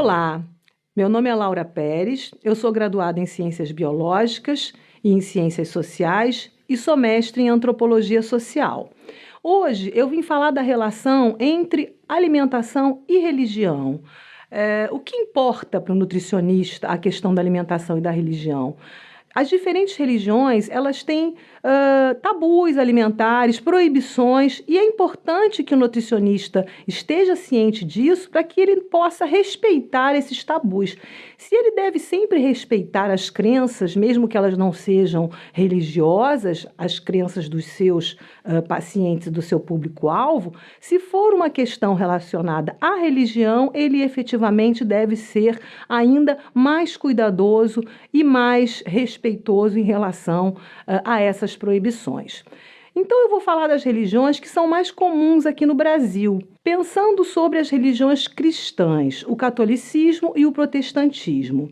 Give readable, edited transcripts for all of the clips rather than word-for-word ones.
Olá, meu nome é Laura Pérez, eu sou graduada em Ciências Biológicas e em Ciências Sociais e sou mestre em Antropologia Social. Hoje eu vim falar da relação entre alimentação e religião. O que importa para o nutricionista a questão da alimentação e da religião? As diferentes religiões, elas têm tabus alimentares, proibições, e é importante que o nutricionista esteja ciente disso para que ele possa respeitar esses tabus. Se ele deve sempre respeitar as crenças, mesmo que elas não sejam religiosas, as crenças dos seus pacientes, do seu público-alvo, se for uma questão relacionada à religião, ele efetivamente deve ser ainda mais cuidadoso e mais respeitoso em relação a essas proibições. Então, eu vou falar das religiões que são mais comuns aqui no Brasil, pensando sobre as religiões cristãs, o catolicismo e o protestantismo.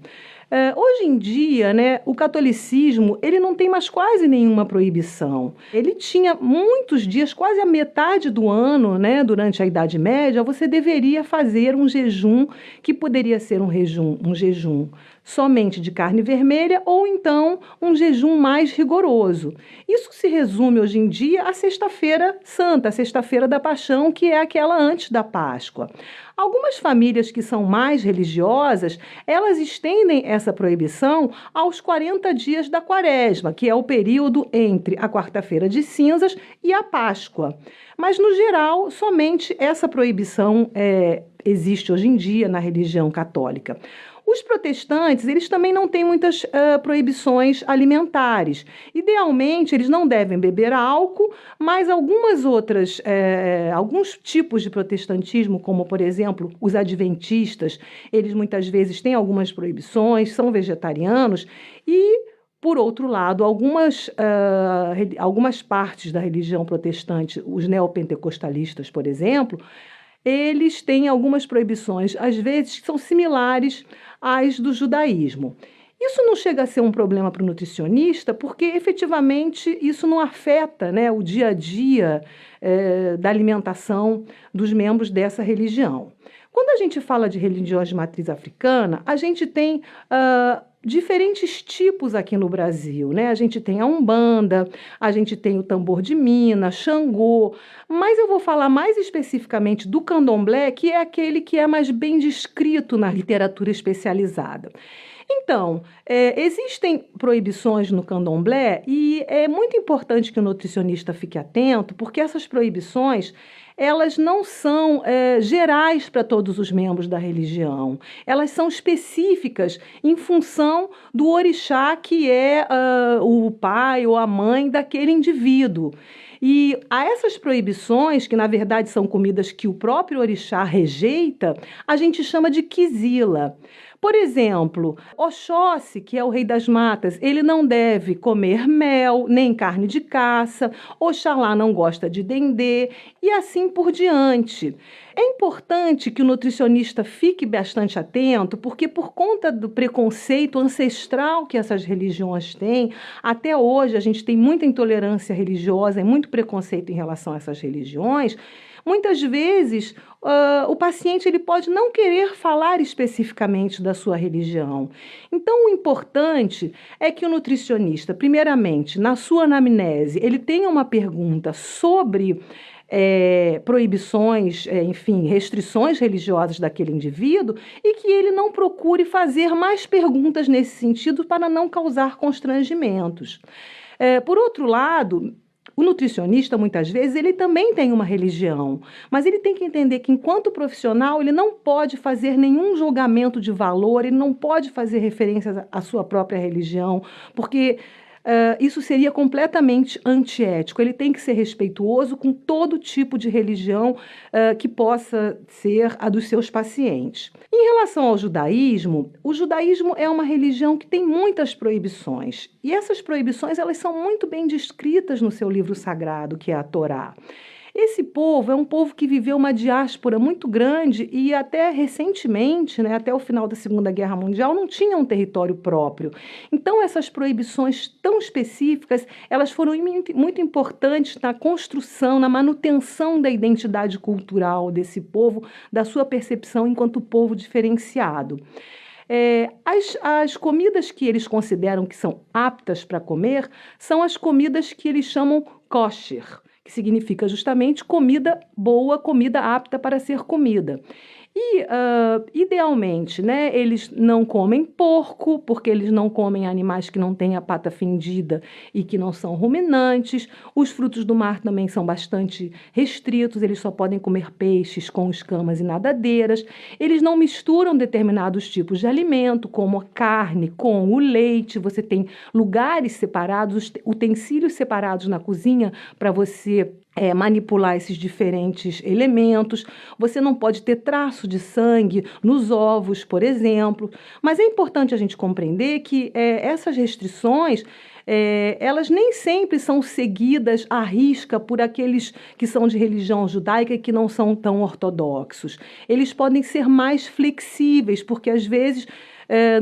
Hoje em dia, né, o catolicismo ele não tem mais quase nenhuma proibição. Ele tinha muitos dias, quase a metade do ano, né, durante a Idade Média, você deveria fazer um jejum que poderia ser um jejum somente de carne vermelha ou então um jejum mais rigoroso. Isso se resume hoje em dia à Sexta-feira Santa, a Sexta-feira da Paixão, que é aquela antes da Páscoa. Algumas famílias que são mais religiosas, elas estendem essa proibição aos 40 dias da Quaresma, que é o período entre a quarta-feira de cinzas e a Páscoa. Mas, no geral, somente essa proibição existe hoje em dia na religião católica. Os protestantes, eles também não têm muitas proibições alimentares. Idealmente, eles não devem beber álcool, mas alguns tipos de protestantismo, como, por exemplo, os adventistas, eles muitas vezes têm algumas proibições, são vegetarianos e, por outro lado, algumas partes da religião protestante, os neopentecostalistas, por exemplo, eles têm algumas proibições, às vezes, que são similares às do judaísmo. Isso não chega a ser um problema para o nutricionista, porque efetivamente isso não afeta, né, o dia a dia da alimentação dos membros dessa religião. Quando a gente fala de religiões de matriz africana, a gente tem diferentes tipos aqui no Brasil, né? A gente tem a Umbanda, a gente tem o tambor de Minas, Xangô, mas eu vou falar mais especificamente do Candomblé, que é aquele que é mais bem descrito na literatura especializada. Então, existem proibições no Candomblé e é muito importante que o nutricionista fique atento, porque essas proibições elas não são gerais para todos os membros da religião. Elas são específicas em função do orixá que é o pai ou a mãe daquele indivíduo. E a essas proibições, que na verdade são comidas que o próprio orixá rejeita, a gente chama de quizila. Por exemplo, Oxóssi, que é o rei das matas, ele não deve comer mel, nem carne de caça, Oxalá não gosta de dendê, e assim por diante. É importante que o nutricionista fique bastante atento, porque por conta do preconceito ancestral que essas religiões têm, até hoje a gente tem muita intolerância religiosa e muito preconceito em relação a essas religiões. Muitas vezes, o paciente ele pode não querer falar especificamente da sua religião. Então, o importante é que o nutricionista, primeiramente, na sua anamnese, ele tenha uma pergunta sobre proibições, enfim, restrições religiosas daquele indivíduo e que ele não procure fazer mais perguntas nesse sentido para não causar constrangimentos. Por outro lado, o nutricionista, muitas vezes, ele também tem uma religião, mas ele tem que entender que, enquanto profissional, ele não pode fazer nenhum julgamento de valor, ele não pode fazer referências à sua própria religião, porque isso seria completamente antiético. Ele tem que ser respeituoso com todo tipo de religião que possa ser a dos seus pacientes. Em relação ao judaísmo, o judaísmo é uma religião que tem muitas proibições. E essas proibições elas são muito bem descritas no seu livro sagrado, que é a Torá. Esse povo é um povo que viveu uma diáspora muito grande e até recentemente, né, até o final da Segunda Guerra Mundial, não tinha um território próprio. Então, essas proibições tão específicas, elas foram muito importantes na construção, na manutenção da identidade cultural desse povo, da sua percepção enquanto povo diferenciado. As comidas que eles consideram que são aptas para comer são as comidas que eles chamam kosher, que significa justamente comida boa, comida apta para ser comida. E, idealmente, né, eles não comem porco, porque eles não comem animais que não têm a pata fendida e que não são ruminantes. Os frutos do mar também são bastante restritos, eles só podem comer peixes com escamas e nadadeiras. Eles não misturam determinados tipos de alimento, como a carne com o leite. Você tem lugares separados, utensílios separados na cozinha para você manipular esses diferentes elementos. Você não pode ter traço de sangue nos ovos, por exemplo. Mas é importante a gente compreender que essas restrições elas nem sempre são seguidas à risca por aqueles que são de religião judaica e que não são tão ortodoxos. Eles podem ser mais flexíveis, porque às vezes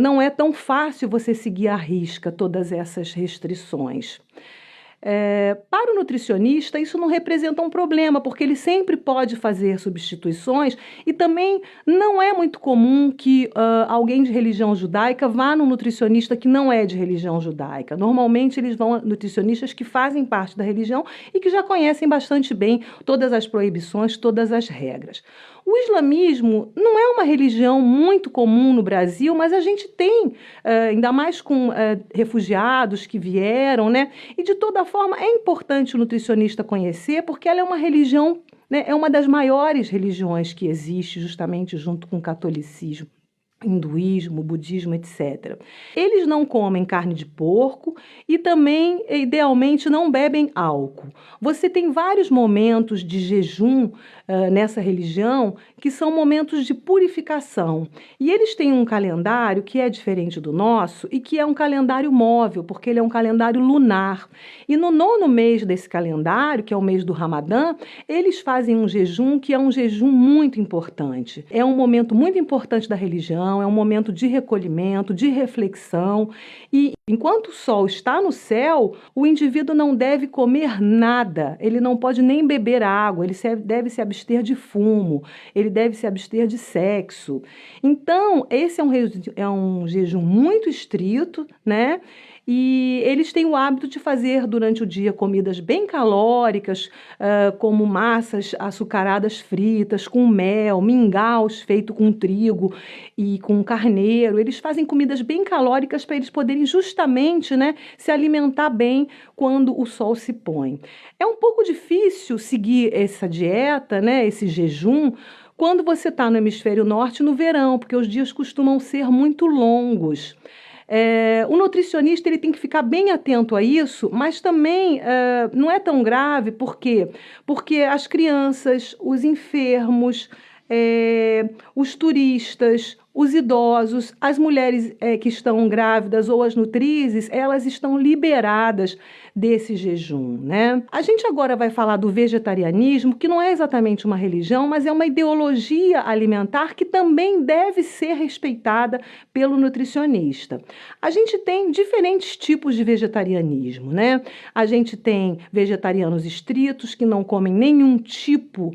não é tão fácil você seguir à risca todas essas restrições. Para o nutricionista, isso não representa um problema, porque ele sempre pode fazer substituições e também não é muito comum que alguém de religião judaica vá num nutricionista que não é de religião judaica. Normalmente, eles vão a nutricionistas que fazem parte da religião e que já conhecem bastante bem todas as proibições, todas as regras. O islamismo não é uma religião muito comum no Brasil, mas a gente tem, ainda mais com refugiados que vieram, né? E de toda forma é importante o nutricionista conhecer, porque ela é uma religião, né? É uma das maiores religiões que existe, justamente junto com o catolicismo, hinduísmo, budismo, etc. Eles não comem carne de porco e também, idealmente, não bebem álcool. Você tem vários momentos de jejum nessa religião que são momentos de purificação. E eles têm um calendário que é diferente do nosso e que é um calendário móvel, porque ele é um calendário lunar. E no 9º mês desse calendário, que é o mês do Ramadã, eles fazem um jejum que é um jejum muito importante. É um momento muito importante da religião, é um momento de recolhimento, de reflexão. E enquanto o sol está no céu, o indivíduo não deve comer nada, ele não pode nem beber água, ele deve se abster de fumo, ele deve se abster de sexo. Então, esse é um jejum muito estrito, né? E eles têm o hábito de fazer durante o dia comidas bem calóricas, como massas açucaradas fritas, com mel, mingaus feito com trigo e com carneiro. Eles fazem comidas bem calóricas para eles poderem justamente, né, se alimentar bem quando o sol se põe. É um pouco difícil seguir essa dieta, né, esse jejum, quando você está no hemisfério norte no verão, porque os dias costumam ser muito longos. O nutricionista ele tem que ficar bem atento a isso, mas também não é tão grave, por quê? Porque as crianças, os enfermos, os turistas, os idosos, as mulheres que estão grávidas ou as nutrizes, elas estão liberadas desse jejum, né? A gente agora vai falar do vegetarianismo, que não é exatamente uma religião, mas é uma ideologia alimentar que também deve ser respeitada pelo nutricionista. A gente tem diferentes tipos de vegetarianismo, né? A gente tem vegetarianos estritos, que não comem nenhum tipo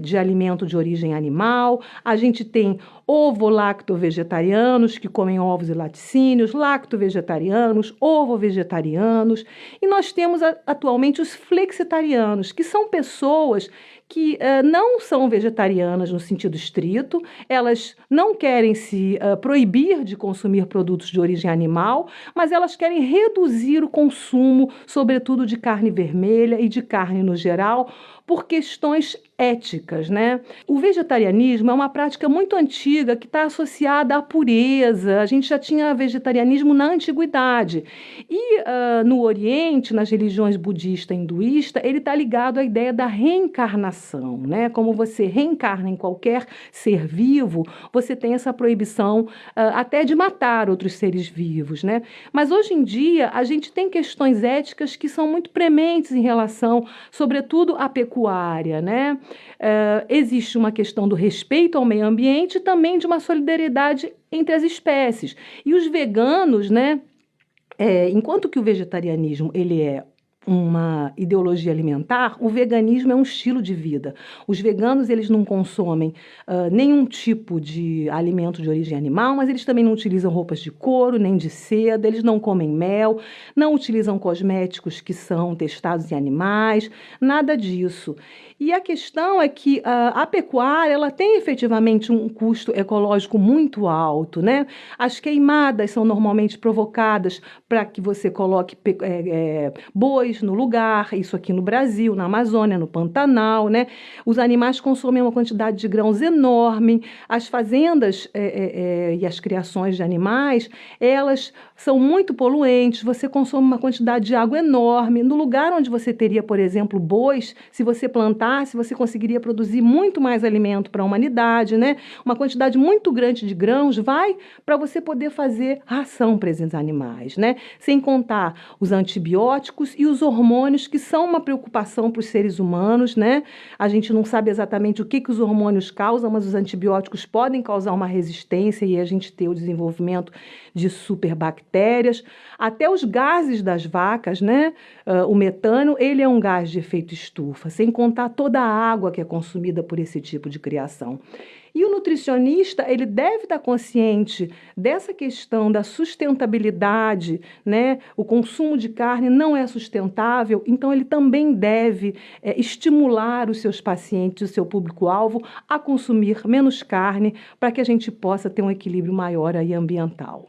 de alimento de origem animal. A gente tem ovo-lacto-vegetarianos, que comem ovos e laticínios, lacto-vegetarianos, ovo-vegetarianos. E nós temos atualmente os flexitarianos, que são pessoas que não são vegetarianas no sentido estrito, elas não querem se proibir de consumir produtos de origem animal, mas elas querem reduzir o consumo, sobretudo de carne vermelha e de carne no geral, por questões éticas, né? O vegetarianismo é uma prática muito antiga que está associada à pureza. A gente já tinha vegetarianismo na antiguidade. E no Oriente, nas religiões budista e hinduísta, ele está ligado à ideia da reencarnação, né? Como você reencarna em qualquer ser vivo, você tem essa proibição até de matar outros seres vivos, né? Mas hoje em dia a gente tem questões éticas que são muito prementes em relação, sobretudo, à pecuária, né? Existe uma questão do respeito ao meio ambiente e também de uma solidariedade entre as espécies. E os veganos, né? Enquanto que o vegetarianismo ele é uma ideologia alimentar, o veganismo é um estilo de vida. Os veganos eles não consomem nenhum tipo de alimento de origem animal, mas eles também não utilizam roupas de couro, nem de seda, eles não comem mel, não utilizam cosméticos que são testados em animais, nada disso. E a questão é que a pecuária ela tem efetivamente um custo ecológico muito alto, né? As queimadas são normalmente provocadas para que você coloque bois no lugar, isso aqui no Brasil, na Amazônia, no Pantanal, né? Os animais consomem uma quantidade de grãos enorme, as fazendas e as criações de animais, elas são muito poluentes, você consome uma quantidade de água enorme. No lugar onde você teria, por exemplo, bois, se você plantasse, você conseguiria produzir muito mais alimento para a humanidade, né? Uma quantidade muito grande de grãos vai para você poder fazer ração para esses animais, né? Sem contar os antibióticos e os hormônios, que são uma preocupação para os seres humanos, né? A gente não sabe exatamente o que os hormônios causam, mas os antibióticos podem causar uma resistência e a gente ter o desenvolvimento de superbactérias. Até os gases das vacas, né? O metano, ele é um gás de efeito estufa, sem contar toda a água que é consumida por esse tipo de criação. E o nutricionista, ele deve estar consciente dessa questão da sustentabilidade, né? O consumo de carne não é sustentável, então ele também deve estimular os seus pacientes, o seu público-alvo, a consumir menos carne para que a gente possa ter um equilíbrio maior aí ambiental.